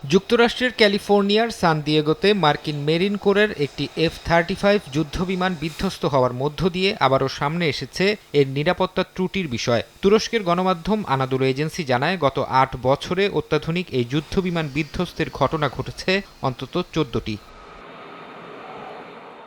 যুক্তরাষ্ট্রের ক্যালিফোর্নিয়ার সান দিয়েগোতে মার্কিন মেরিন কোরের একটি F-35 যুদ্ধবিমান বিধ্বস্ত হওয়ার মধ্য দিয়ে আবারও সামনে এসেছে এর নিরাপত্তা ত্রুটির বিষয়। তুরস্কের গণমাধ্যম আনাদোলু এজেন্সি জানায়, গত ৮ বছরে অত্যাধুনিক এই যুদ্ধবিমান বিধ্বস্তের ঘটনা ঘটেছে অন্তত ১৪টি।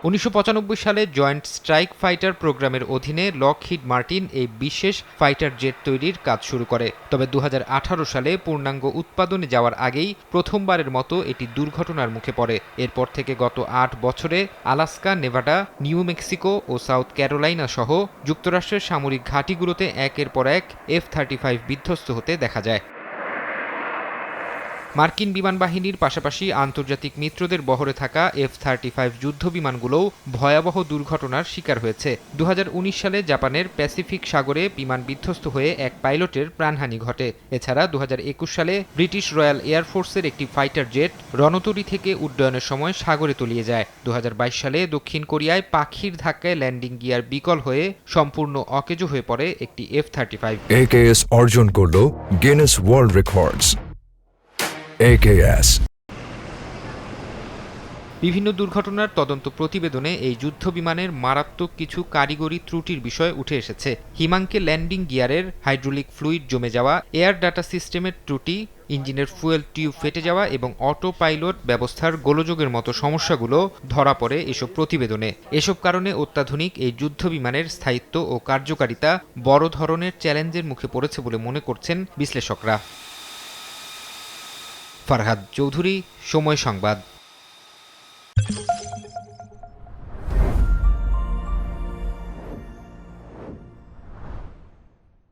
১৯৯৫ সালে জয়েন্ট স্ট্রাইক ফাইটার প্রোগ্রামের অধীনে লকহিড মার্টিন এই বিশেষ ফাইটার জেট তৈরির কাজ শুরু করে। তবে ২০১৮ সালে পূর্ণাঙ্গ উৎপাদনে যাওয়ার আগেই প্রথমবারের মতো এটি দুর্ঘটনার মুখে পড়ে। এরপর থেকে গত ৮ বছরে আলাস্কা, নেভাডা, নিউ মেক্সিকো ও সাউথ ক্যারোলাইনা সহ যুক্তরাষ্ট্রের সামরিক ঘাঁটিগুলোতে একের পর এক F-35 বিধ্বস্ত হতে দেখা যায়। মার্কিন বিমান বাহিনীর পাশাপাশি আন্তর্জাতিক মিত্রদের বহরে থাকা F-35 যুদ্ধবিমানগুলোও ভয়াবহ দুর্ঘটনার শিকার হয়েছে। ২০১৯ সালে জাপানের প্যাসিফিক সাগরে বিমান বিধ্বস্ত হয়ে এক পাইলটের প্রাণহানি ঘটে। এছাড়া ২০২১ সালে ব্রিটিশ রয়্যাল এয়ারফোর্সের একটি ফাইটার জেট রণতরী থেকে উড্ডয়নের সময় সাগরে তলিয়ে যায়। ২০২২ সালে দক্ষিণ কোরিয়ায় পাখির ধাক্কায় ল্যান্ডিং গিয়ার বিকল হয়ে সম্পূর্ণ অকেজো হয়ে পড়ে একটি F-35। AKS অর্জন করল গিনেস ওয়ার্ল্ড রেকর্ডস। AKS বিভিন্ন দুর্ঘটনার তদন্ত প্রতিবেদনে এই যুদ্ধবিমানের মারাত্মক কিছু কারিগরি ত্রুটির বিষয় উঠে এসেছে। হিমাঙ্কে ল্যান্ডিং গিয়ারের হাইড্রোলিক ফ্লুইড জমে যাওয়া, এয়ার ডাটা সিস্টেমের ত্রুটি, ইঞ্জিনের ফুয়েল টিউব ফেটে যাওয়া এবং অটো পাইলট ব্যবস্থার গোলযোগের মতো সমস্যাগুলো ধরা পড়ে এসব প্রতিবেদনে। এসব কারণে অত্যাধুনিক এই যুদ্ধবিমানের স্থায়িত্ব ও কার্যকারিতা বড় ধরনের চ্যালেঞ্জের মুখে পড়েছে বলে মনে করছেন বিশ্লেষকরা। ফারহাদ চৌধুরী, সময় সংবাদ।